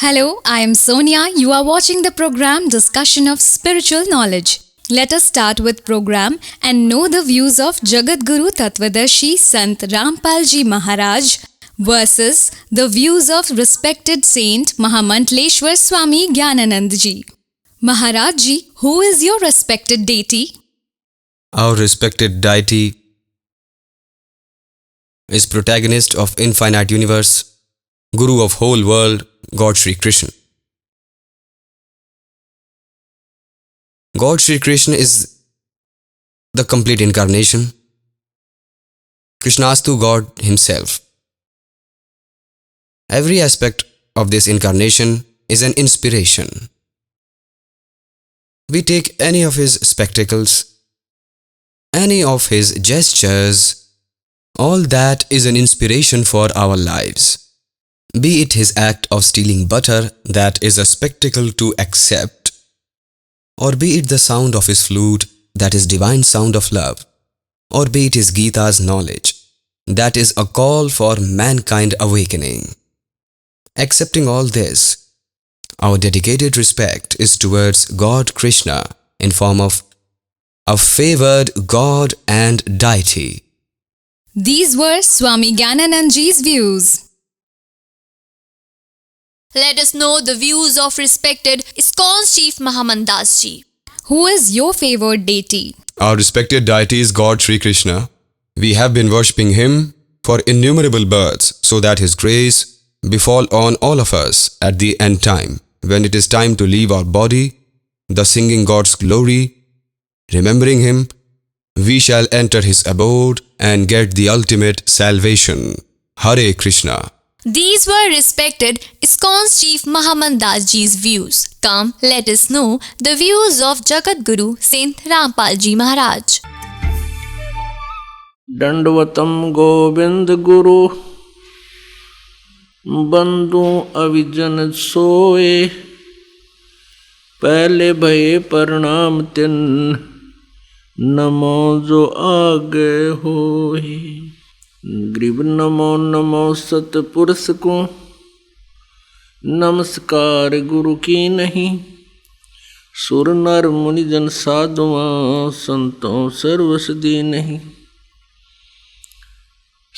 Hello, I am Sonia. You are watching the program Discussion of Spiritual Knowledge. Let us start with program and know the views of Jagat Guru Tattvadarshi Sant Rampal Ji Maharaj versus the views of respected Saint Mahamantleshwar Swami Gyananand Ji. Maharaj Ji, who is your respected deity? Our respected deity is protagonist of infinite universe, Guru of whole world, God Shri Krishna. God Shri Krishna is the complete incarnation, Krishnastu God himself. Every aspect of this incarnation is an inspiration. We take any of his spectacles, any of his gestures, all that is an inspiration for our lives. Be it his act of stealing butter that is a spectacle to accept, or be it the sound of his flute that is divine sound of love, or be it his Gita's knowledge that is a call for mankind awakening. Accepting all this, our dedicated respect is towards God Krishna in form of a favored God and deity. These were Swami Gyananand Ji's views. Let us know the views of respected ISKCON's Chief Mahamandas Ji. Who is your favored deity? Our respected deity is God Shri Krishna. We have been worshipping him for innumerable births so that his grace befall on all of us at the end time. When it is time to leave our body, thus singing God's glory, remembering him, we shall enter his abode and get the ultimate salvation. Hare Krishna. These were respected ISKCON's Chief Mahamandas Ji's views. Come, let us know the views of Jagat Guru Saint Rampal Ji Maharaj. दंडवतम Govind Guru बंधु अविजन सोए पहले भये प्रणाम तिन नमो जो आगे होए grieve Namo Namo सतपुरुष को नमस्कार गुरु की नहीं सुर नर मुनि जन साधुआं संतों सर्वसदी नहीं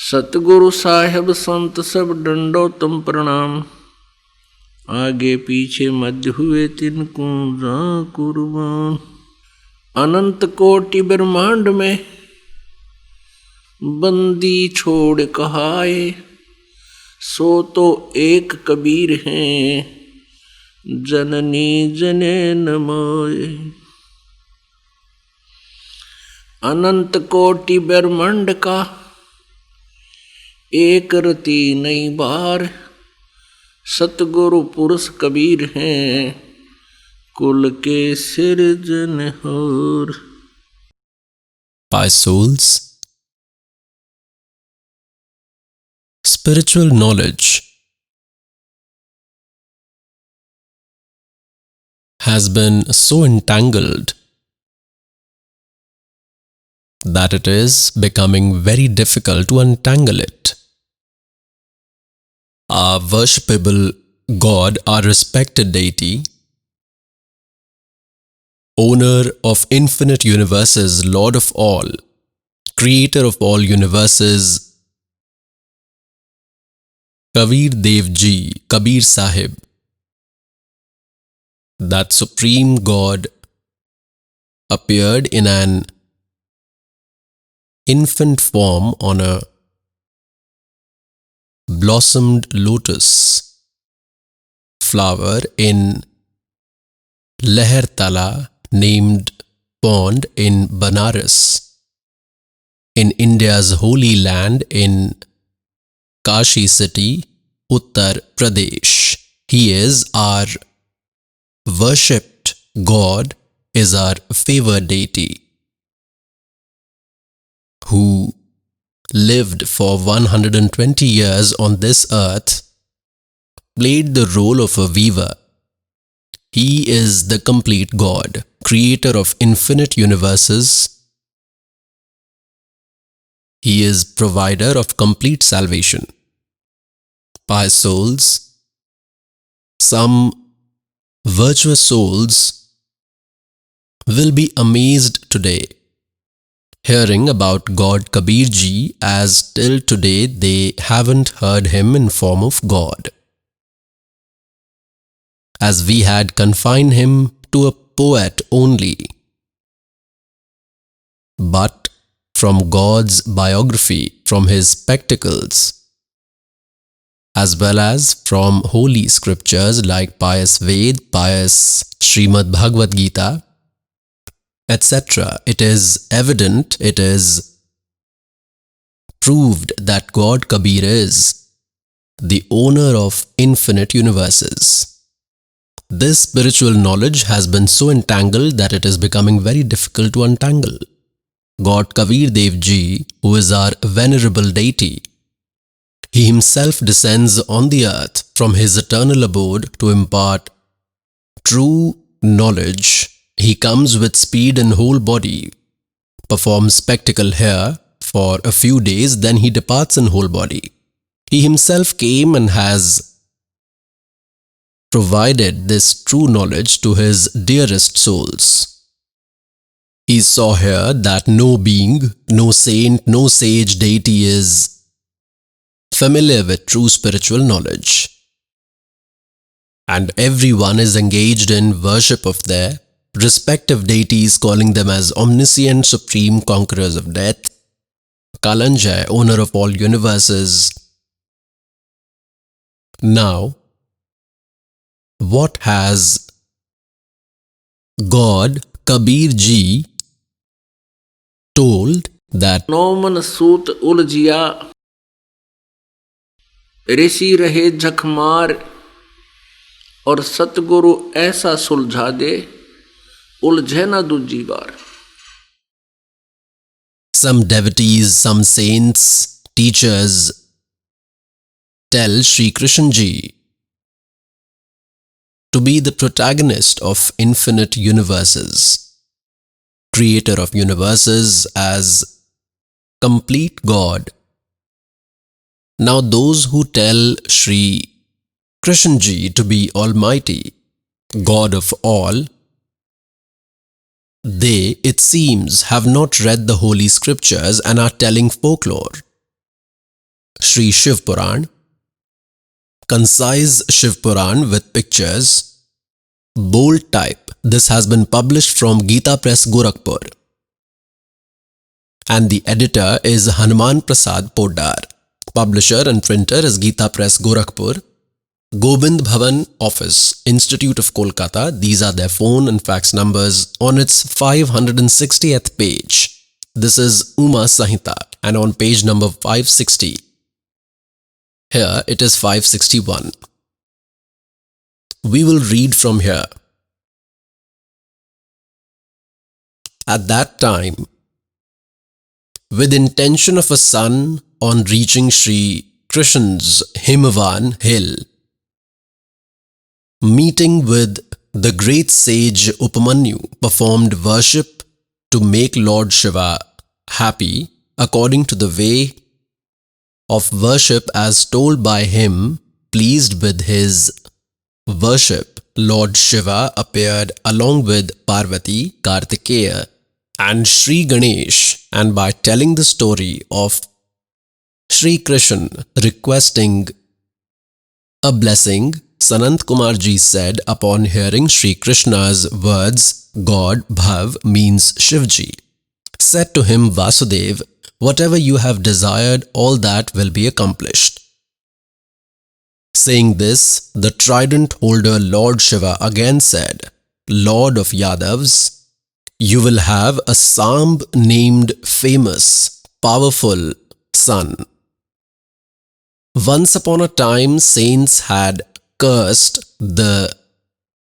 सतगुरु साहेब संत सब डंडो तुम प्रणाम आगे पीछे मध्य हुए तिनको जा कुर्बान अनंत कोटि ब्रह्मांड में बंदी छोड़ कहाए सो तो एक कबीर हैं जननी जने नमाए अनंत कोटि ब्रह्मांड का एक रति नई बार सतगुरु पुरुष कबीर हैं कुल के सिरजनहार. By souls, spiritual knowledge has been so entangled that it is becoming very difficult to untangle it. Our worshipable God, our respected deity, owner of infinite universes, Lord of all, creator of all universes, Kabir Dev Ji, Kabir Sahib, that supreme God appeared in an infant form on a blossomed lotus flower in Lehertala, named pond in Banaras, in India's holy land in Kashi city, Uttar Pradesh. He is our worshipped God, is our favored deity, who lived for 120 years on this earth, played the role of a weaver. He is the complete God, creator of infinite universes. He is provider of complete salvation. By souls, some virtuous souls will be amazed today hearing about God Kabir Ji, as till today they haven't heard him in form of God, as we had confined him to a poet only. But from God's biography, from his spectacles, as well as from holy scriptures like pious Ved, pious Srimad Bhagavad Gita, etc., it is evident, it is proved that God Kabir is the owner of infinite universes. This spiritual knowledge has been so entangled that it is becoming very difficult to untangle. God Kabir Dev Ji, who is our venerable deity, he himself descends on the earth from his eternal abode to impart true knowledge. He comes with speed and whole body, performs spectacle here for a few days, then he departs in whole body. He himself came and has provided this true knowledge to his dearest souls. He saw here that no being, no saint, no sage deity is familiar with true spiritual knowledge. And everyone is engaged in worship of their respective deities, calling them as omniscient, supreme conquerors of death, Kalanjay, owner of all universes. Now, what has God Kabir Ji told that Naumann सूत उलझिया ऋषि रहे झकमार और सतगुरु ऐसा सुलझा दे उलझे ना दूजी बार. some devotees, some saints, teachers tell Sri Krishna Ji to be the protagonist of infinite universes, creator of universes as complete God. Now those who tell Sri Krishna Ji to be Almighty, God of all, they, it seems, have not read the holy scriptures and are telling folklore. Sri Shiv Puran, concise Shiv Puran with pictures, bold type. This has been published from Gita Press, Gorakhpur. And the editor is Hanuman Prasad Poddar. Publisher and printer is Gita Press, Gorakhpur. Gobind Bhavan Office, Institute of Kolkata. These are their phone and fax numbers on its 560th page. This is Uma Sahita, and on page number 560. Here it is 561. We will read from here. At that time, with intention of a son, on reaching Sri Krishna's Himavan hill, meeting with the great sage Upamanyu, performed worship to make Lord Shiva happy according to the way of worship as told by him. Pleased with his worship, Lord Shiva appeared along with Parvati, Kartikeya and Sri Ganesh, and by telling the story of Sri Krishna requesting a blessing, Sanat Kumar Ji said, upon hearing Sri Krishna's words, God, Bhav means Shivji, said to him, Vasudev, whatever you have desired, all that will be accomplished. Saying this, the trident holder Lord Shiva again said, Lord of Yadavs, you will have a Samb named famous, powerful son. Once upon a time, saints had cursed the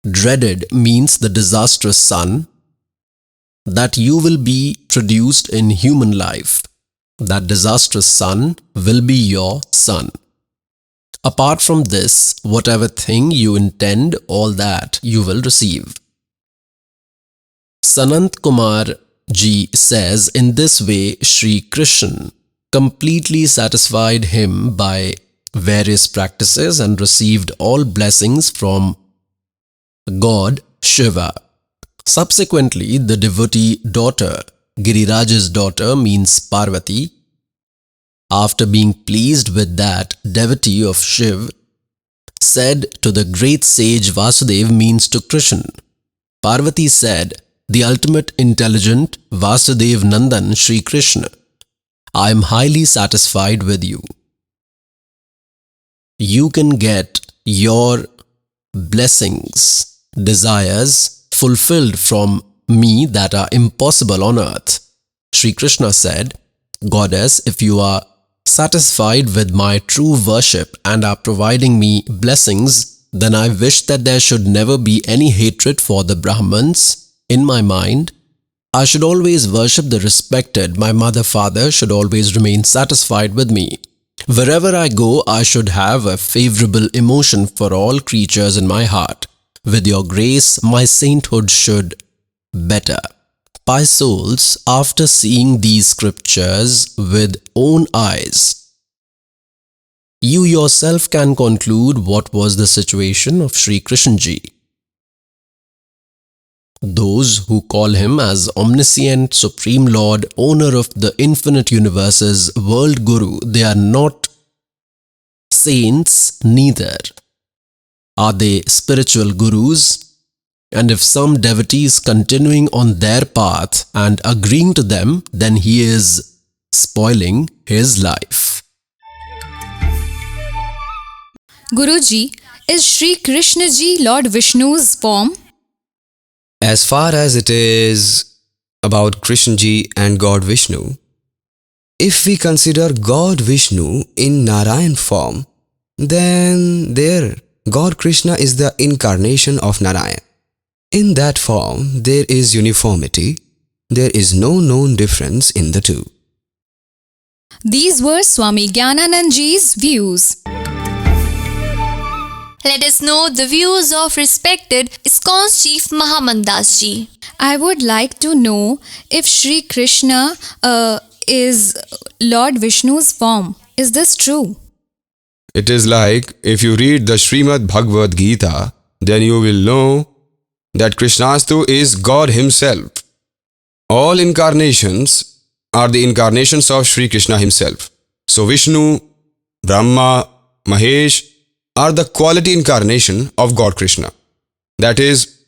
dreaded, means the disastrous son, that you will be produced in human life. That disastrous son will be your son. Apart from this, whatever thing you intend, all that you will receive. Sanat Kumar Ji says, in this way, Sri Krishna completely satisfied him by various practices and received all blessings from God Shiva. Subsequently, the devotee daughter, Giriraj's daughter means Parvati, after being pleased with that devotee of Shiv, said to the great sage Vasudev means to Krishna. Parvati said, the ultimate intelligent Vasudev Nandan Shri Krishna, I am highly satisfied with you. You can get your blessings, desires fulfilled from me that are impossible on earth. Shri Krishna said, Goddess, if you are satisfied with my true worship and are providing me blessings, then I wish that there should never be any hatred for the Brahmins in my mind. I should always worship the respected. My mother-father should always remain satisfied with me. Wherever I go, I should have a favorable emotion for all creatures in my heart. With your grace, my sainthood should better. Pious souls, after seeing these scriptures with own eyes, you yourself can conclude what was the situation of Sri Krishna Ji. Those who call him as omniscient, supreme Lord, owner of the infinite universes, world Guru, they are not saints neither. Are they spiritual gurus? And if some devotee is continuing on their path and agreeing to them, then he is spoiling his life. Guruji, is Shri Krishna Ji Lord Vishnu's form? As far as it is about Krishna Ji and God Vishnu, if we consider God Vishnu in Narayan form, then there God Krishna is the incarnation of Narayan. In that form, there is uniformity. There is no known difference in the two. These were Swami Gyananand Ji's views. Let us know the views of respected ISKCON's chief Mahamandas Ji. I would like to know if Shri Krishna is Lord Vishnu's form. Is this true? It is like if you read the Srimad Bhagavad Gita, then you will know that Krishnastu is God himself. All incarnations are the incarnations of Sri Krishna himself. So Vishnu, Brahma, Mahesh are the quality incarnation of God Krishna. That is,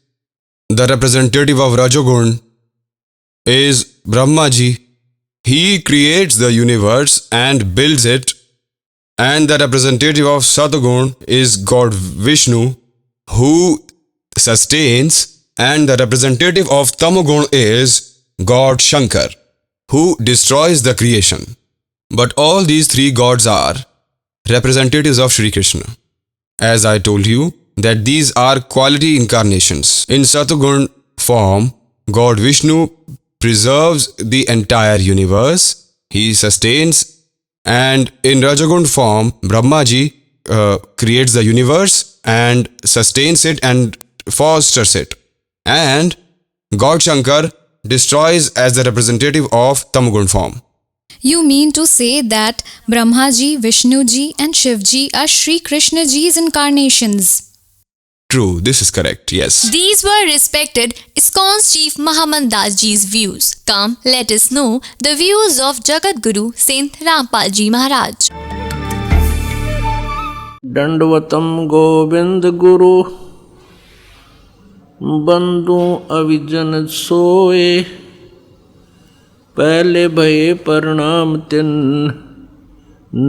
the representative of Rajogun is Brahma Ji. He creates the universe and builds it. And the representative of Satogun is God Vishnu, who sustains, and the representative of Tamogun is God Shankar, who destroys the creation. But all these three gods are representatives of Sri Krishna. As I told you, that these are quality incarnations. In Satogun form, God Vishnu preserves the entire universe. He sustains. And in Rajagun form, Brahmaji creates the universe and sustains it and fosters it. And God Shankar destroys as the representative of Tamagun form. You mean to say that Brahmaji, Vishnuji and Shivji are Shri Krishna Ji's incarnations? True, this is correct, yes. These were respected ISKCON's chief Mahamandas Ji's views. Come, let us know the views of Jagat Guru Saint Rampal Ji Maharaj. दंडवतम Govind Guru बंधु अविजन सोए पहले भये प्रणाम तिन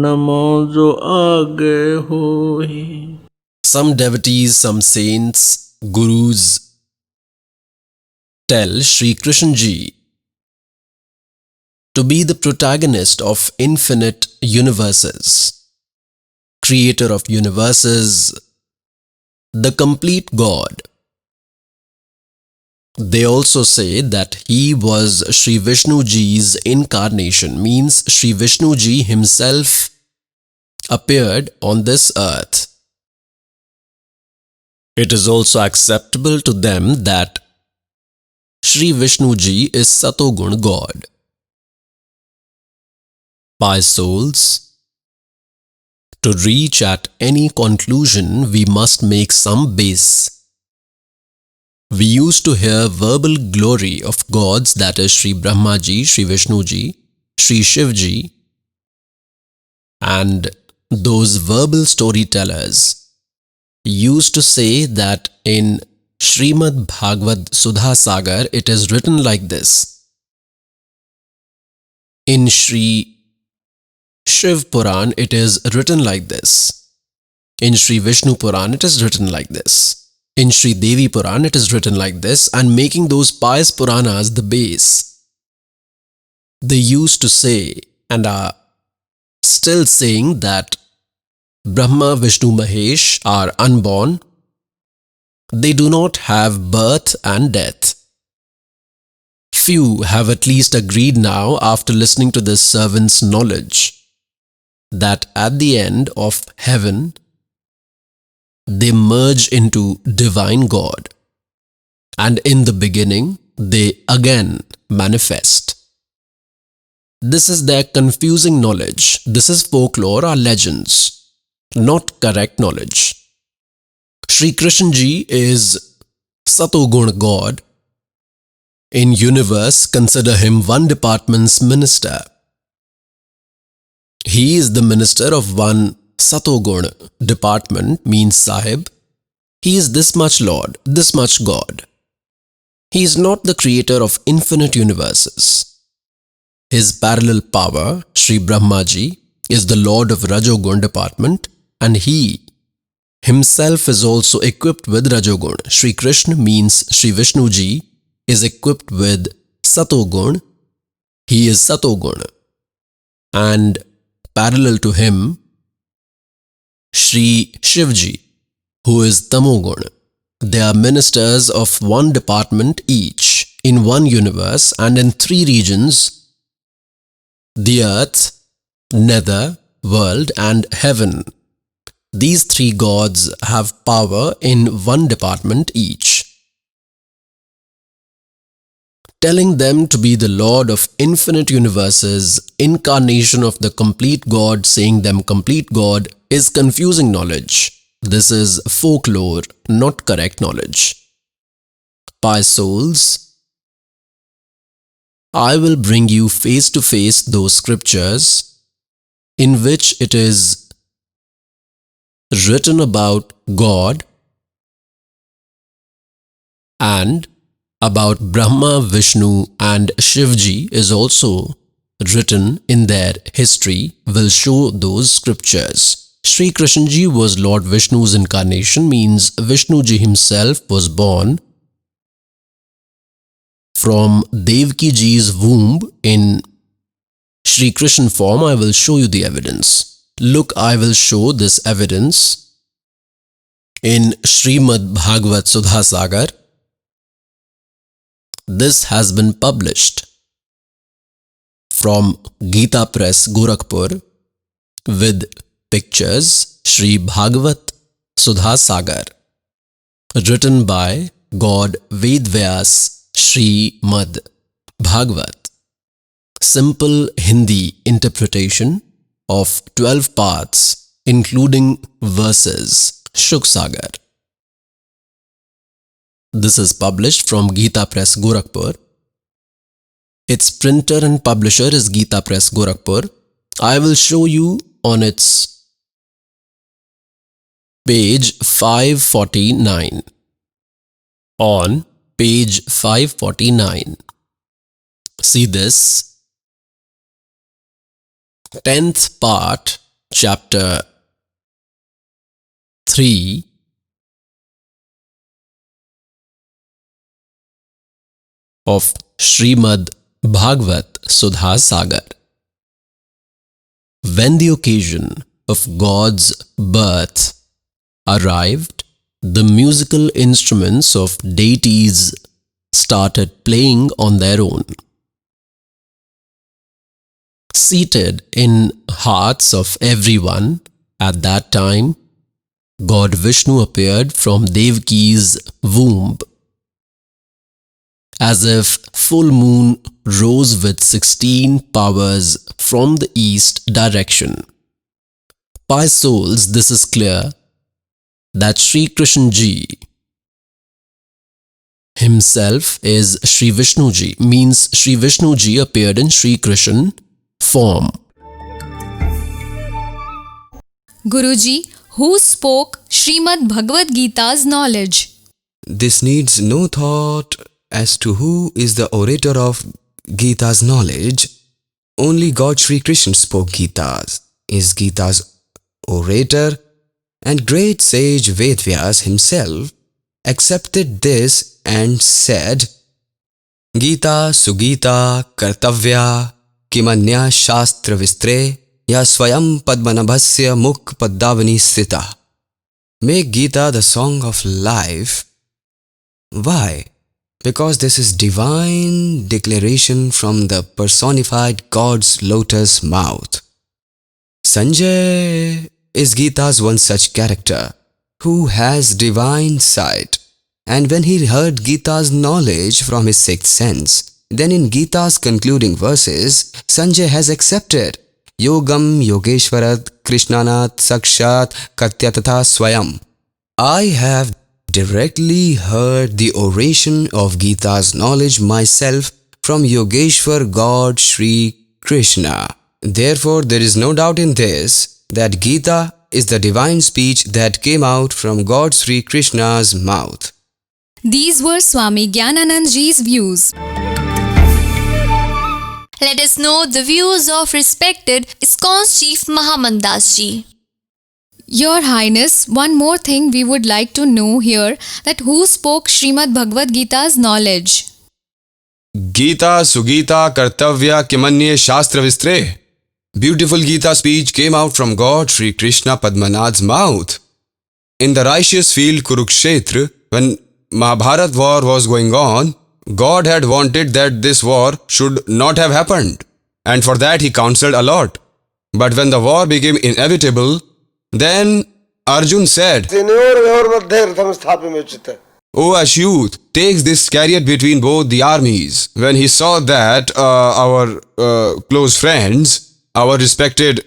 नमो जो आगे होए. Some devotees, some saints, gurus tell Sri Krishna Ji to be the protagonist of infinite universes, creator of universes, the complete God. They also say that he was Sri Vishnu Ji's incarnation, means Sri Vishnu Ji himself appeared on this earth. It is also acceptable to them that Sri Vishnu Ji is Satogun God. Pious souls, To reach at any conclusion, we must make some base. We used to hear verbal glory of gods, that is Sri Brahma Ji, Sri Vishnu Ji, Sri Shiv Ji, and those verbal storytellers used to say that in Srimad Bhagavad Sudha Sagar it is written like this. In Sri Shiv Puran it is written like this. In Sri Vishnu Puran it is written like this. In Sri Devi Puran it is written like this, and making those pious Puranas the base. They used to say and are still saying that Brahma, Vishnu, Mahesh are unborn. They do not have birth and death. Few have at least agreed now, after listening to this servant's knowledge, that at the end of heaven, they merge into divine God, and in the beginning, they again manifest. This is their confusing knowledge. This is folklore or legends, not correct knowledge. Sri Krishna Ji is Satogun God. In universe, consider him one department's minister. He is the minister of one Satogun department, means Sahib. He is this much Lord, this much God. He is not the creator of infinite universes. His parallel power, Sri Brahma Ji, is the Lord of Rajogun department, and he himself is also equipped with Rajogun. Sri Krishna means Sri Vishnu Ji is equipped with Satogun. He is Satogun. And parallel to him, Sri Shiv Ji, who is Tamogun. They are ministers of one department each, in one universe and in three regions: the earth, nether, world and heaven. These three gods have power in one department each. Telling them to be the Lord of infinite universes, incarnation of the complete God, saying them complete God, is confusing knowledge. This is folklore, not correct knowledge. Pious souls, I will bring you face to face those scriptures in which it is written about God and about Brahma, Vishnu and Shivji is also written in their history. Will show those scriptures. Sri Krishna Ji was Lord Vishnu's incarnation, means Vishnu Ji himself was born from Devaki Ji's womb in Sri Krishna form. I will show you the evidence. Look, I will show this evidence in Srimad Bhagavad Sudha Sagar. This has been published from Gita Press, Gorakhpur, with pictures. Sri Bhagavat Sudha Sagar, written by God Vedvyas, Srimad Bhagavat. Simple Hindi interpretation of 12 parts, including verses. Shuk Sagar. This is published from Gita Press, Gorakhpur. Its printer and publisher is Gita Press, Gorakhpur. I will show you on its page 549. On page 549. See this. 10th part, chapter 3. Of Srimad Bhagavat Sudha Sagar. When the occasion of God's birth arrived, the musical instruments of deities started playing on their own. Seated in hearts of everyone at that time, God Vishnu appeared from Devaki's womb. As if full moon rose with 16 powers from the east direction. By souls, this is clear that Sri Krishna Ji himself is Sri Vishnu Ji, means Sri Vishnu Ji appeared in Sri Krishna form. Guruji, who spoke Srimad Bhagavad Gita's knowledge? This needs no thought as to who is the orator of Gita's knowledge. Only God Sri Krishna spoke Gita's, is Gita's orator, and great sage Vedvyas himself accepted this and said, Gita Sugita Kartavya Kimanya Shastra Vistre Ya Swayam Padmanabhasya Mukh Paddavani Sthita. Make Gita the song of life. Why? Because this is divine declaration from the personified God's lotus mouth. Sanjay is Gita's one such character who has divine sight, and when he heard Gita's knowledge from his sixth sense, then in Gita's concluding verses, Sanjay has accepted Yogam Yogeshwarat Krishnanath Sakshat Katyatatha Swayam. I have directly heard the oration of Gita's knowledge myself from Yogeshwar God Sri Krishna. Therefore, there is no doubt in this that Gita is the divine speech that came out from God Sri Krishna's mouth. These were Swami Gyananand Ji's views. Let us know the views of respected ISKCON's Chief Mahamandas Ji. Your Highness, one more thing we would like to know here, that who spoke Srimad Bhagavad Gita's knowledge? Gita Sugita Kartavya Kimanye Shastra Vistre. Beautiful Gita speech came out from God Sri Krishna Padmanabh's mouth. In the righteous field Kurukshetra, when Mahabharat war was going on, God had wanted that this war should not have happened, and for that he counselled a lot. But when the war became inevitable, then Arjun said, O Ashyut, takes this chariot between both the armies. When he saw that our close friends, our respected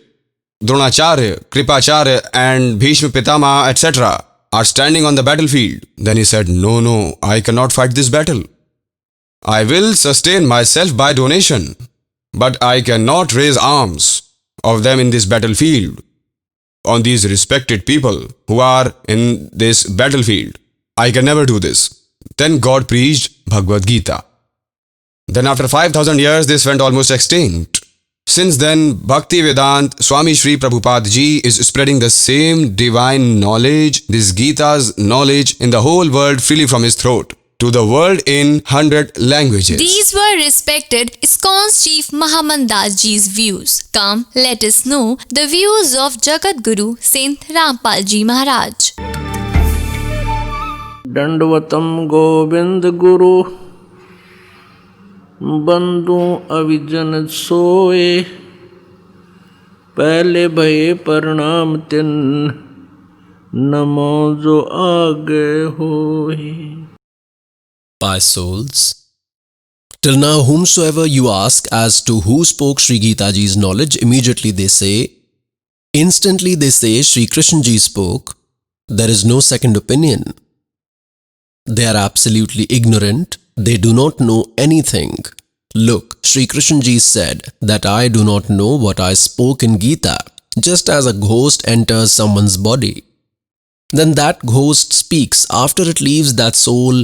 Dronacharya, Kripacharya and Bhishma Pitama, etc. are standing on the battlefield, then he said, No, I cannot fight this battle. I will sustain myself by donation, but I cannot raise arms of them in this battlefield on these respected people who are in this battlefield. I can never do this. Then God preached Bhagavad Gita. Then after 5,000 years, this went almost extinct. Since then, Bhakti Vedant Swami Sri Prabhupada Ji is spreading the same divine knowledge, this Gita's knowledge, in the whole world freely from his throat, to the world in 100 languages. These were respected ISKCON's Chief Mahamandas Ji's views. Come, let us know the views of Jagat Guru Saint Rampal Ji Maharaj. दंडवतम Govind Guru बंधु अविजन सोए पहले भये प्रणाम तिन नमो जो आगे होए. By souls, till now whomsoever you ask as to who spoke Sri Gita Ji's knowledge, immediately they say, instantly they say Sri Krishna Ji spoke. There is no second opinion. They are absolutely ignorant. They do not know anything. Look, Sri Krishna Ji said that I do not know what I spoke in Gita, just as a ghost enters someone's body. Then that ghost speaks. After it leaves, that soul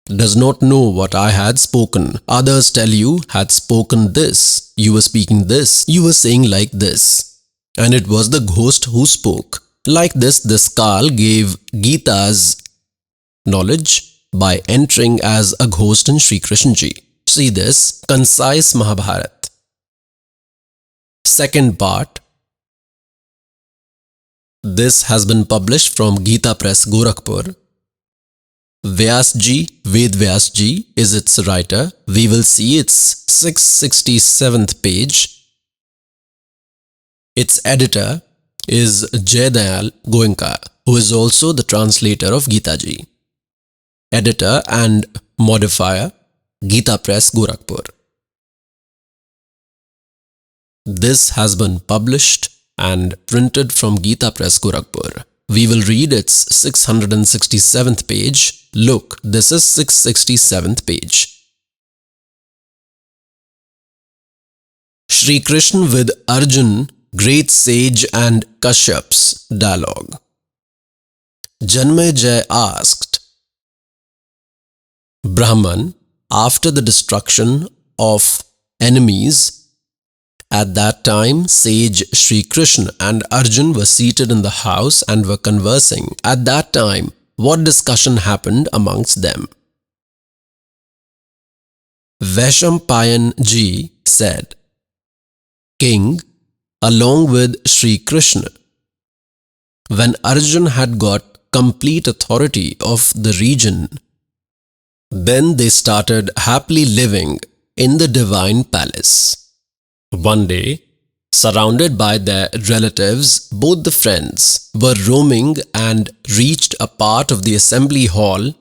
does not know what I had spoken. Others tell you had spoken this, you were speaking this, you were saying like this. And it was the ghost who spoke. Like this Kal gave Gita's knowledge by entering as a ghost in Sri Krishna Ji. See this concise Mahabharat. Second part. This has been published from Gita Press, Gorakhpur. Vyas Ji, Ved Vyas Ji is its writer. We will see its 667th page. Its editor is Jayadayal Goenka, who is also the translator of Gita Ji. Editor and modifier, Gita Press, Gorakhpur. This has been published and printed from Gita Press, Gorakhpur. We will read its 667th page. Look, this is 667th page. Shri Krishna with Arjun, great sage and Kashyap's dialogue. Janmejay asked, Brahman, after the destruction of enemies, at that time sage Shri Krishna and Arjun were seated in the house and were conversing. At that time, what discussion happened amongst them? Vaishampayan ji said, King, along with Shri Krishna, when Arjun had got complete authority of the region, then they started happily living in the divine palace. One day, surrounded by their relatives, both the friends were roaming and reached a part of the assembly hall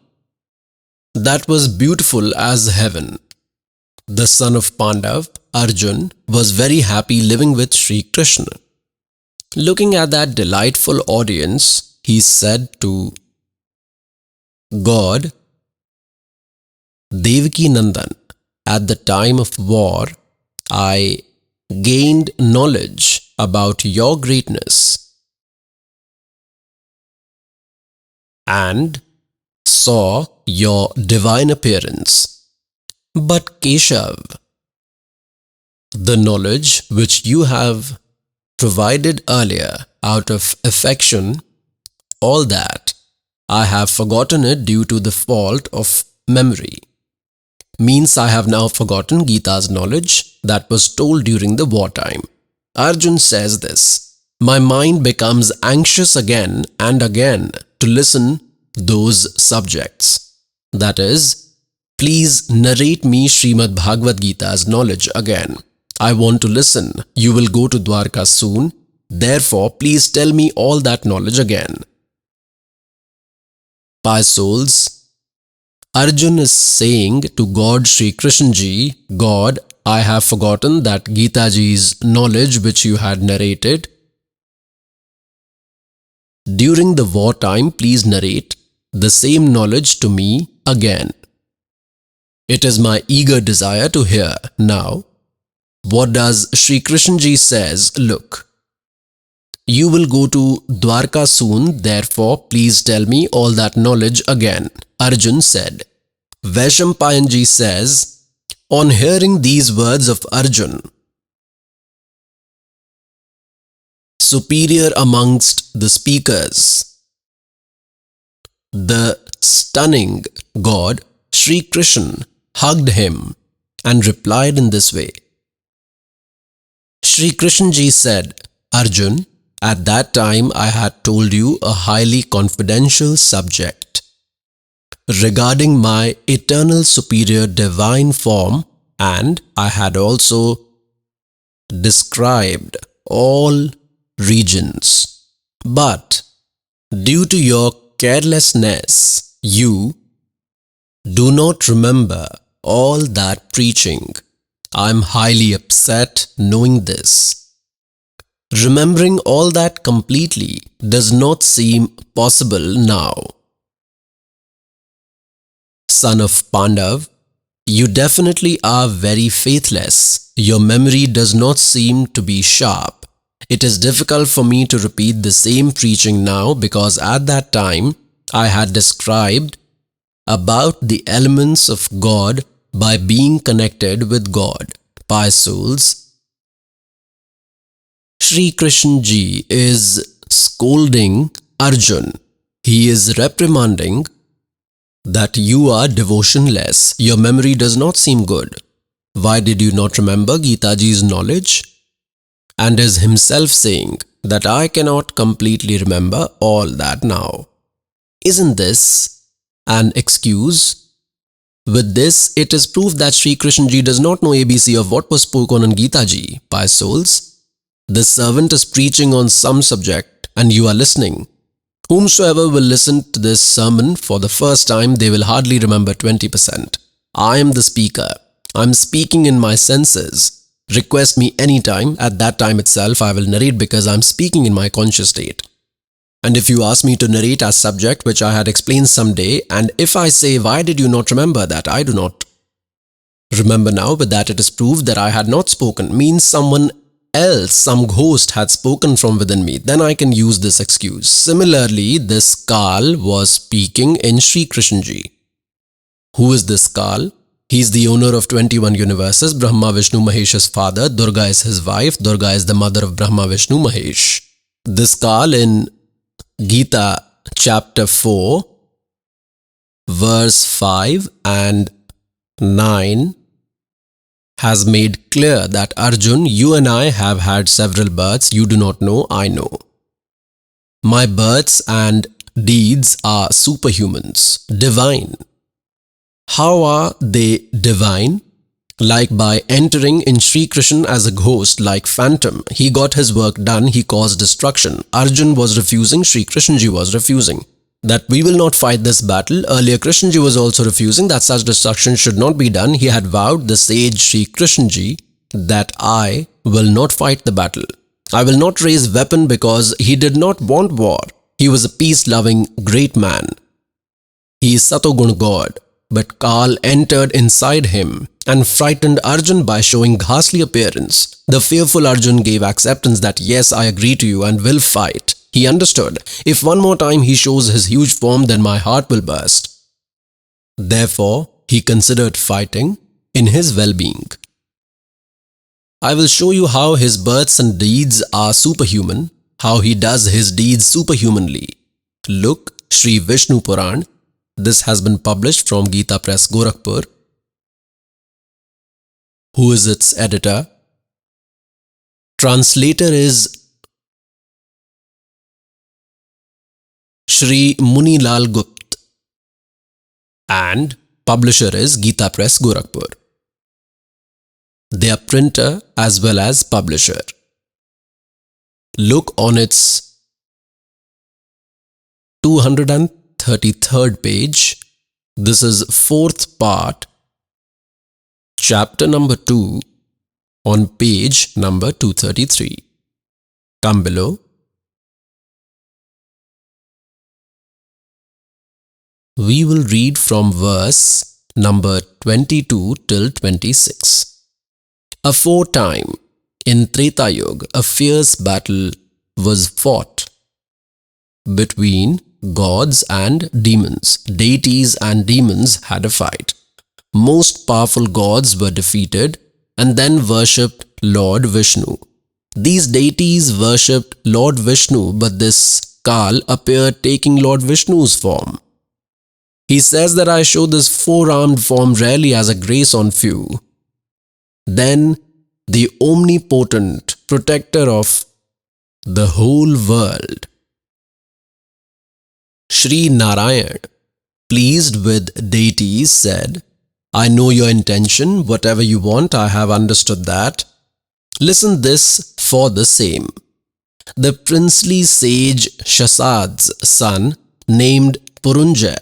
that was beautiful as heaven. The son of Pandav, Arjun, was very happy living with Shri Krishna. Looking at that delightful audience, he said to God, Devaki Nandan, at the time of war, I gained knowledge about your greatness and saw your divine appearance. But Keshav, the knowledge which you have provided earlier out of affection, all that, I have forgotten it due to the fault of memory. Means I have now forgotten Gita's knowledge that was told during the wartime. Arjun says this, my mind becomes anxious again and again to listen those subjects. That is, please narrate me Srimad Bhagavad Gita's knowledge again. I want to listen. You will go to Dwarka soon. Therefore, please tell me all that knowledge again. Pious souls, Arjun is saying to God Shri Krishna ji, God, I have forgotten that Gita ji's knowledge which you had narrated. During the wartime, please narrate the same knowledge to me again. It is my eager desire to hear. Now, what does Shri Krishna ji says? Look, you will go to Dwarka soon, therefore please tell me all that knowledge again. Arjun said. Vaishampayan ji says, on hearing these words of Arjun, superior amongst the speakers, the stunning God, Shri Krishna, hugged him and replied in this way. Shri Krishna ji said, Arjun, at that time I had told you a highly confidential subject regarding my eternal superior divine form, and I had also described all regions. But due to your carelessness, you do not remember all that preaching. I am highly upset knowing this. Remembering all that completely does not seem possible now. Son of Pandav, you definitely are very faithless. Your memory does not seem to be sharp. It is difficult for me to repeat the same preaching now because at that time I had described about the elements of God by being connected with God. Pious souls, Shri Krishna ji is scolding Arjun. He is reprimanding that you are devotionless. Your memory does not seem good. Why did you not remember Gita ji's knowledge? And is himself saying that I cannot completely remember all that now. Isn't this an excuse? With this, it is proof that Shri Krishna ji does not know ABC of what was spoken on Gita ji. Pious souls, the servant is preaching on some subject and you are listening. Whomsoever will listen to this sermon for the first time, they will hardly remember 20%. I am the speaker. I am speaking in my senses. Request me anytime. At that time itself, I will narrate because I am speaking in my conscious state. And if you ask me to narrate as subject, which I had explained someday, and if I say, why did you not remember that? I do not remember now, but that it is proved that I had not spoken, means someone else, some ghost had spoken from within me, then I can use this excuse. Similarly, this Kal was speaking in Sri Krishnji. Who is this Kal? He is the owner of 21 universes. Brahma, Vishnu, Mahesh's father. Durga is his wife. Durga is the mother of Brahma, Vishnu, Mahesh. This Kal in Gita chapter 4, verse 5 and 9 has made clear that Arjun, you and I have had several births. You do not know, I know. My births and deeds are superhumans, divine. How are they divine? Like by entering in Sri Krishna as a ghost, like phantom. He got his work done, he caused destruction. Arjun was refusing, Sri Krishnaji was refusing. That we will not fight this battle. Earlier Krishnaji was also refusing that such destruction should not be done. He had vowed, the sage Sri Krishnaji, that I will not fight the battle. I will not raise weapon because he did not want war. He was a peace-loving great man. He is Satogun God. But Kal entered inside him and frightened Arjun by showing ghastly appearance. The fearful Arjun gave acceptance that yes, I agree to you and will fight. He understood, if one more time he shows his huge form, then my heart will burst. Therefore, he considered fighting in his well-being. I will show you how his births and deeds are superhuman, how he does his deeds superhumanly. Look, Sri Vishnu Puran. This has been published from Gita Press, Gorakhpur. Who is its editor? Translator is Shri Munilal Gupt and publisher is Gita Press, Gorakhpur. They are printer as well as publisher. Look on its 233rd page. This is fourth part, chapter number 2, on page number 233. Come below. We will read from verse number 22 till 26. Aforetime, in Treta Yuga, a fierce battle was fought between gods and demons. Deities and demons had a fight. Most powerful gods were defeated and then worshipped Lord Vishnu. These deities worshipped Lord Vishnu, but this Kal appeared taking Lord Vishnu's form. He says that I show this four-armed form rarely as a grace on few. Then the omnipotent protector of the whole world, Shri Narayan, pleased with deities, said, I know your intention, whatever you want, I have understood that. Listen this for the same. The princely sage Shasad's son, named Purunjay,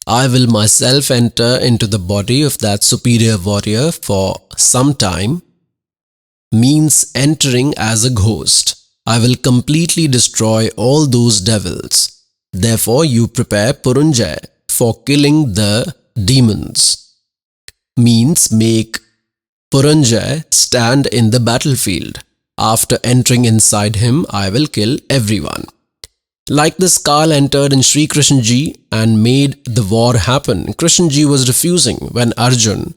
I will myself enter into the body of that superior warrior for some time, means entering as a ghost. I will completely destroy all those devils. Therefore, you prepare Purunjay for killing the demons. Means make Purunjay stand in the battlefield. After entering inside him, I will kill everyone. Like this, Kal entered in Sri Krishnaji and made the war happen. Krishnaji was refusing. When Arjun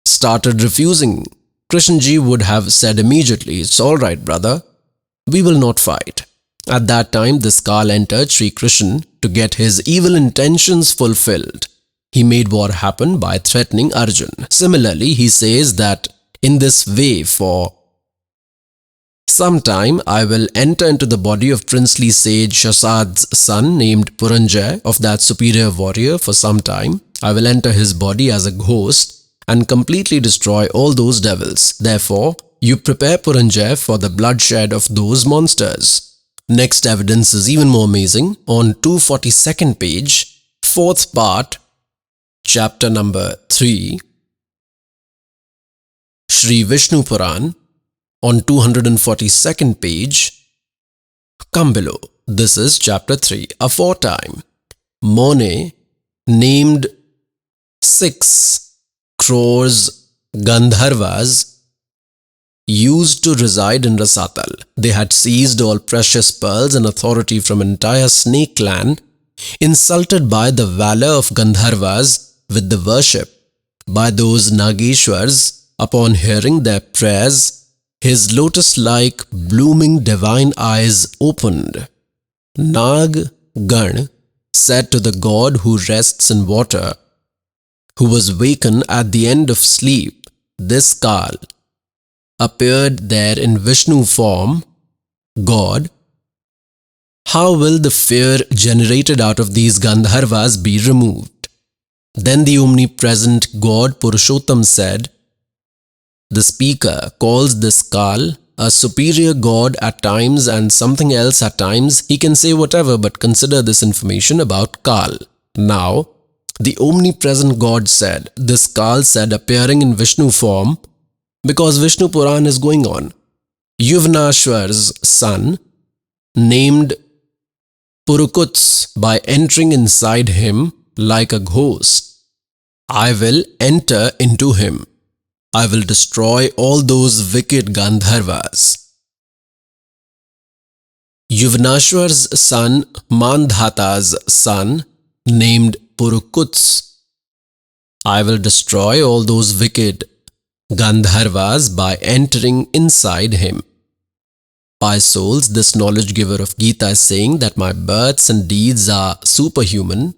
started refusing, Krishnaji would have said immediately, it's all right, brother, we will not fight. At that time, this Kal entered Sri Krishna to get his evil intentions fulfilled. He made war happen by threatening Arjun. Similarly, he says that in this way for some time I will enter into the body of princely sage Shasad's son named Purunjay of that superior warrior for some time. I will enter his body as a ghost and completely destroy all those devils. Therefore, you prepare Purunjay for the bloodshed of those monsters. Next evidence is even more amazing. On 242nd page, fourth part, chapter number 3, Sri Vishnu Puran on 242nd page. Come below. This is chapter 3. Aforetime, Mone named 6 crores Gandharvas used to reside in Rasatal. They had seized all precious pearls and authority from entire snake clan, insulted by the valor of Gandharvas with the worship by those Nageshwars. Upon hearing their prayers, his lotus-like blooming divine eyes opened. Nag Gan said to the god who rests in water, who was wakened at the end of sleep, this Kal appeared there in Vishnu form, God, how will the fear generated out of these Gandharvas be removed? Then the omnipresent God Purushottam said, the speaker calls this Kal a superior god at times and something else at times. He can say whatever, but consider this information about Kal. Now, the omnipresent God said, this Kal said appearing in Vishnu form, because Vishnu Puran is going on. Yuvnashwar's son, named Purukuts, by entering inside him like a ghost, I will enter into him. I will destroy all those wicked Gandharvas. Yuvnashwar's son, Mandhata's son, named Purukuts, I will destroy all those wicked Gandharvas by entering inside him. Pious souls, this knowledge giver of Gita is saying that my births and deeds are superhuman.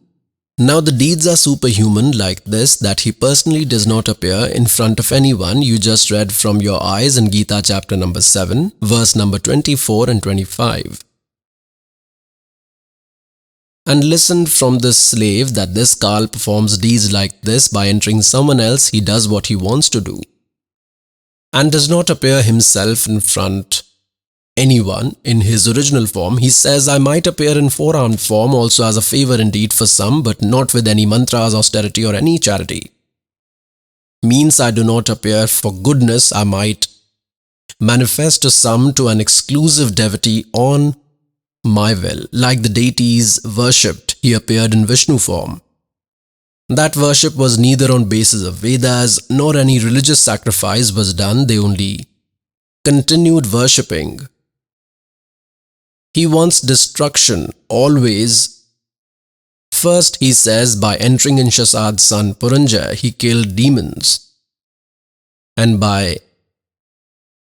Now the deeds are superhuman like this, that he personally does not appear in front of anyone. You just read from your eyes in Gita chapter number 7, verse number 24 and 25. And listen from this slave that this Kal performs deeds like this by entering someone else. He does what he wants to do and does not appear himself in front anyone in his original form. He says, I might appear in four-armed form also as a favor indeed for some, but not with any mantras, austerity or any charity. Means I do not appear for goodness. I might manifest to some to an exclusive devotee on my will. Like the deities worshipped, he appeared in Vishnu form. That worship was neither on basis of Vedas nor any religious sacrifice was done. They only continued worshipping. He wants destruction always. First, he says, by entering in Shasad's son Puranja, he killed demons. And by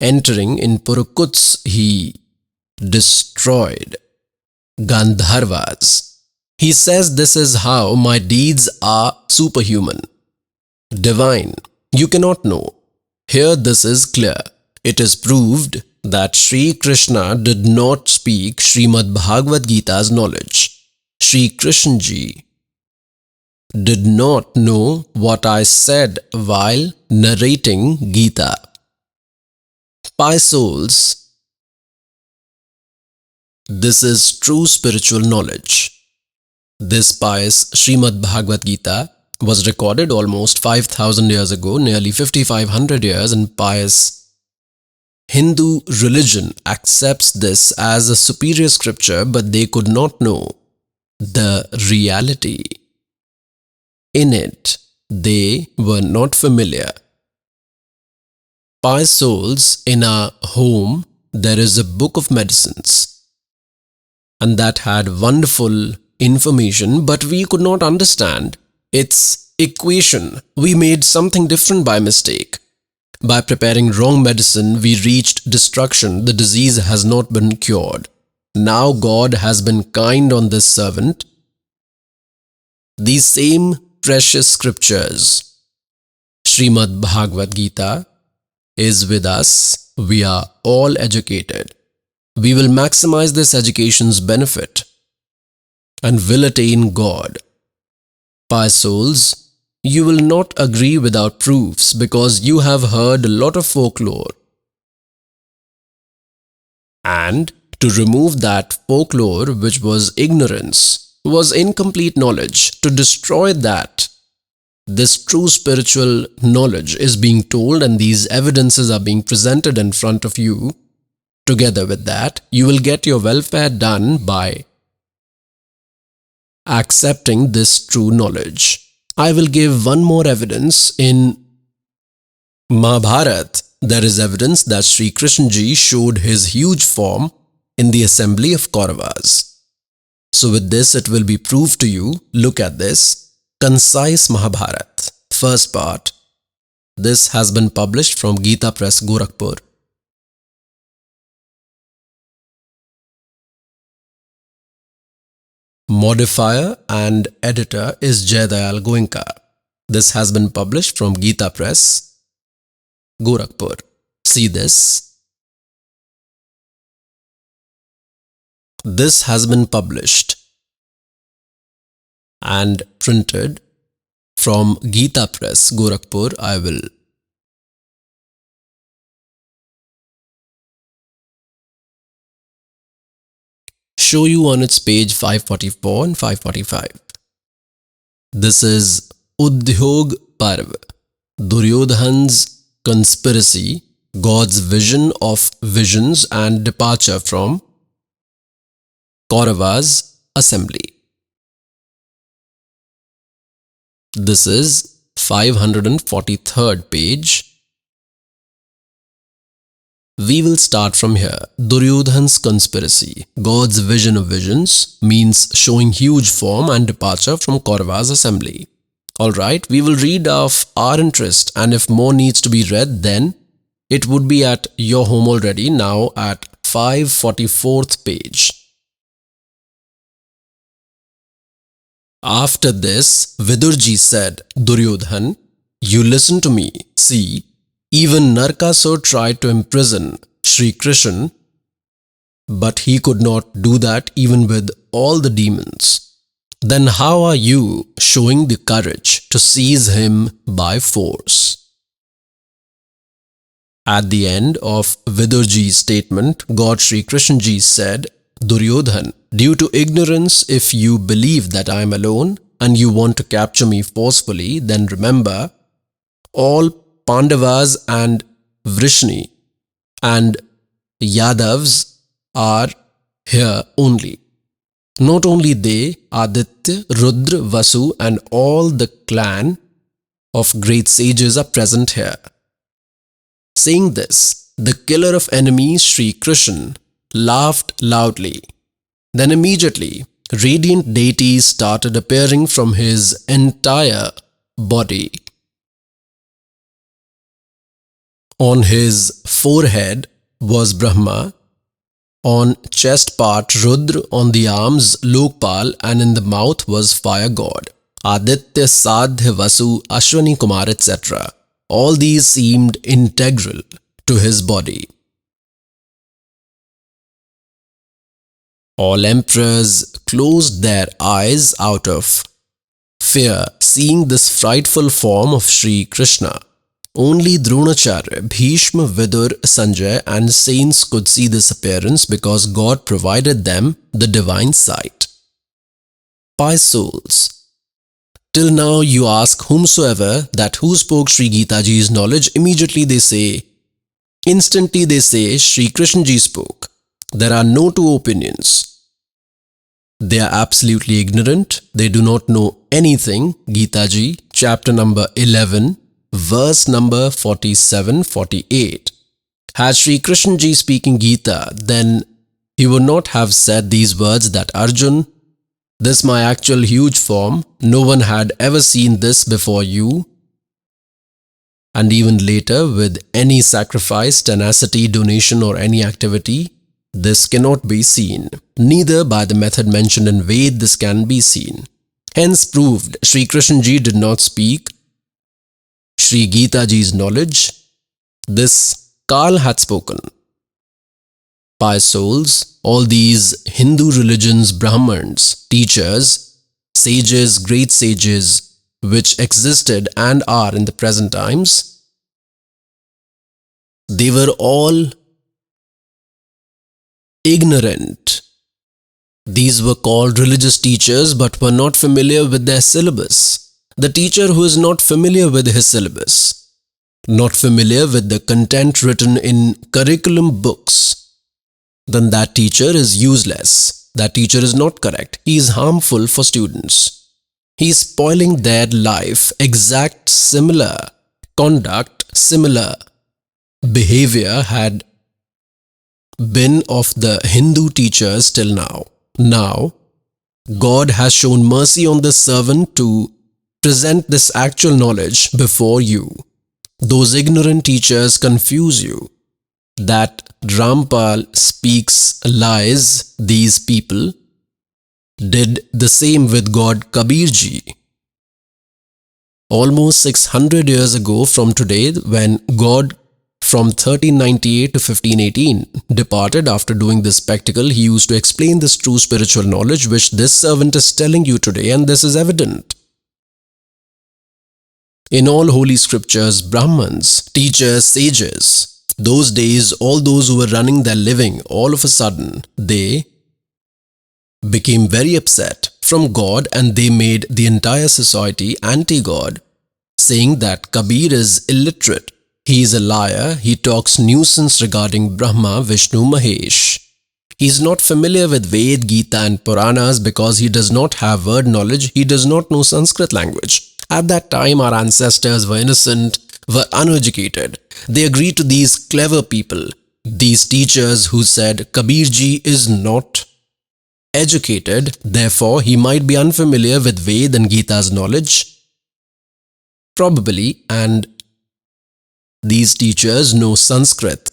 entering in Purukuts, he destroyed Gandharvas. He says, this is how my deeds are superhuman, divine. You cannot know. Here this is clear. It is proved that Sri Krishna did not speak Srimad Bhagavad Gita's knowledge. Sri Krishna Ji did not know what I said while narrating Gita. Pious souls, this is true spiritual knowledge. This pious Srimad Bhagavad Gita was recorded almost 5,000 years ago, nearly 5,500 years, and pious Hindu religion accepts this as a superior scripture, but they could not know the reality. In it, they were not familiar. Pious souls, in our home, there is a book of medicines, and that had wonderful information, but we could not understand its equation. We made something different by mistake. By preparing wrong medicine, we reached destruction. The disease has not been cured. Now God has been kind on this servant. These same precious scriptures, Srimad Bhagavad Gita, is with us. We are all educated. We will maximize this education's benefit and will attain God. Pious souls, you will not agree without proofs because you have heard a lot of folklore. And to remove that folklore, which was ignorance, was incomplete knowledge, to destroy that this true spiritual knowledge is being told and these evidences are being presented in front of you, together with that, you will get your welfare done by accepting this true knowledge. I will give one more evidence. In Mahabharata, there is evidence that Sri Krishna Ji showed his huge form in the assembly of Kauravas. So with this it will be proved to you. Look at this. Concise Mahabharata. First part. This has been published from Gita Press, Gorakhpur. Modifier and editor is Jayadayal Goenka. This has been published from Gita Press, Gorakhpur. See this. This has been published and printed from Gita Press, Gorakhpur. I will show you on its page 544 and 545. This is Udhyog Parv, Duryodhan's conspiracy, God's vision of visions and departure from Kauravas' assembly. This is 543rd page. We will start from here. Duryodhan's conspiracy, God's vision of visions, means showing huge form and departure from Kauravas' assembly. Alright, we will read of our interest, and if more needs to be read, then it would be at your home already, now at 544th page. After this, Vidurji said, Duryodhan, you listen to me. See, even Narkasur tried to imprison Sri Krishna, but he could not do that even with all the demons. Then how are you showing the courage to seize him by force? At the end of Vidurji's statement, God Sri Krishna Ji said, Duryodhan, due to ignorance, if you believe that I am alone and you want to capture me forcefully, then remember, all Pandavas and Vrishni and Yadavs are here only. Not only they, Aditya, Rudra, Vasu and all the clan of great sages are present here. Saying this, the killer of enemies, Sri Krishna, laughed loudly. Then immediately, radiant deities started appearing from his entire body. On his forehead was Brahma, on chest part Rudra, on the arms Lokpal, and in the mouth was fire god, Aditya, Sadhya, Vasu, Ashwani Kumar, etc. All these seemed integral to his body. All emperors closed their eyes out of fear, seeing this frightful form of Sri Krishna. Only Dronacharya, Bhishma, Vidur, Sanjay and saints could see this appearance because God provided them the divine sight. Pious souls, till now you ask whomsoever that who spoke Sri Gita Ji's knowledge, immediately they say, instantly they say Sri Krishna Ji spoke. There are no two opinions. They are absolutely ignorant. They do not know anything. Gita Ji, chapter number 11, verse number 47-48. Had Sri Krishna Ji speaking Gita, then he would not have said these words that Arjun, this my actual huge form, no one had ever seen this before you. And even later, with any sacrifice, tenacity, donation or any activity, this cannot be seen. Neither by the method mentioned in Ved this can be seen. Hence proved Sri Krishna Ji did not speak Sri Gita Ji's knowledge. This Kal had spoken. Pious souls, all these Hindu religions, Brahmins, teachers, sages, great sages, which existed and are in the present times, they were all ignorant. These were called religious teachers but were not familiar with their syllabus. The teacher who is not familiar with his syllabus, not familiar with the content written in curriculum books, then that teacher is useless. That teacher is not correct. He is harmful for students. He is spoiling their life. Exact similar conduct, similar behavior had been of the Hindu teachers till now. Now, God has shown mercy on this servant to present this actual knowledge before you. Those ignorant teachers confuse you that Rampal speaks lies. These people did the same with God Kabir ji. Almost 600 years ago from today, when God from 1398 to 1518 departed after doing this spectacle, he used to explain this true spiritual knowledge which this servant is telling you today, and this is evident. In all holy scriptures, Brahmins, teachers, sages, those days, all those who were running their living, all of a sudden, they became very upset from God and they made the entire society anti-God, saying that Kabir is illiterate. He is a liar. He talks nuisance regarding Brahma, Vishnu, Mahesh. He is not familiar with Ved, Gita and Puranas because he does not have word knowledge. He does not know Sanskrit language. At that time, our ancestors were innocent, were uneducated. They agreed to these clever people, these teachers who said Kabir ji is not educated, therefore he might be unfamiliar with Ved and Gita's knowledge. Probably, and these teachers know Sanskrit,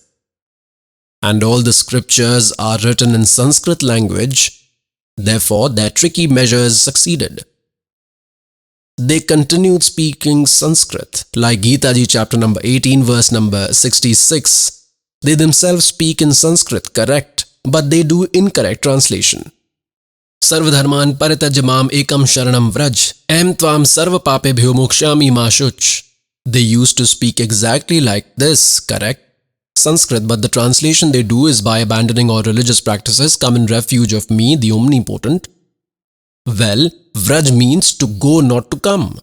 and all the scriptures are written in Sanskrit language, therefore their tricky measures succeeded. They continued speaking Sanskrit, like Gita ji chapter number 18 verse number 66. They themselves speak in Sanskrit, correct, but they do incorrect translation. Sarvadharman parityajya mam ekam sharanam vraj, aham tvam sarva papebhyo mokshami ma shuch. They used to speak exactly like this, correct, Sanskrit, but the translation they do is by abandoning all religious practices, come in refuge of me, the omnipotent. Well, Vraj means to go, not to come.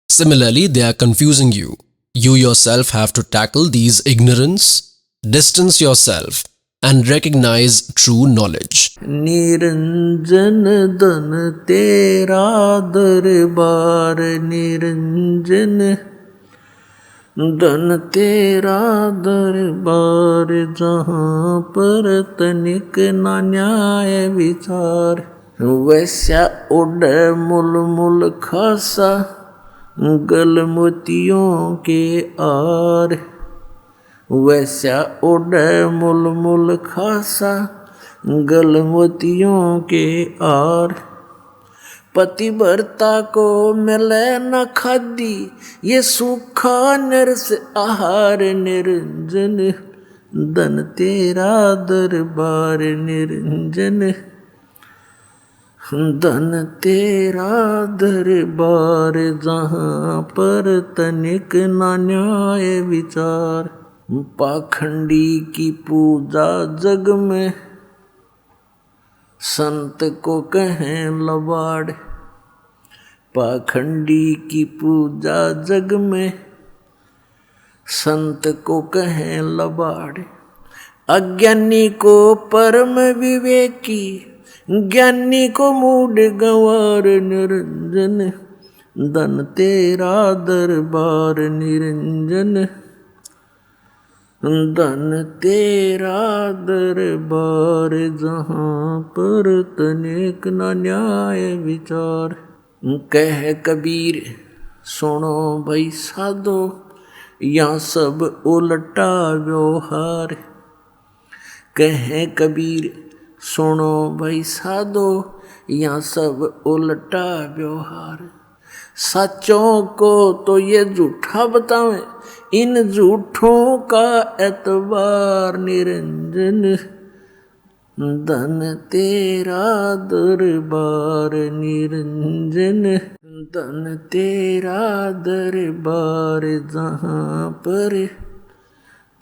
Similarly, they are confusing you. You yourself have to tackle these ignorance, distance yourself, and recognize true knowledge. Niranjan dan tera darbar, Niranjan dan tera darbar, jahan par tanik na nyay vichar. वैसा उड़ मुल मुल खासा गल मोतियों के are, वैसा उड़ मुल मुल खासा गल मोतियों के आर। पतिव्रता को मिले न खादी ये सूखा नरस आहार, निरंजन धन तेरा दरबार, निरंजन धन तेरा दरबार, जहाँ पर तनिक ना न्याय विचार। पाखंडी की पूजा जग में संत को कहें लबाड़, पाखंडी की पूजा जग में संत को कहें लबाड़। अज्ञानी को परम विवेकी, ज्ञानी को मूड गंवार, निरंजन धन तेरा दरबार, निरंजन धन तेरा दरबार, जहाँ पर तनिक न न्याय विचार। कह कबीर सुनो भाई साधो, यहाँ सब उल्टा व्यवहार। कह कबीर सुनो भाई साधो, यहाँ सब उल्टा व्यवहार। सच्चों को तो ये झूठा बतावें, इन झूठों का एतबार, निरंजन धन तेरा दरबार, निरंजन धन तेरा दरबार, जहाँ पर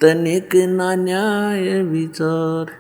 तनिक ना न्याय विचार।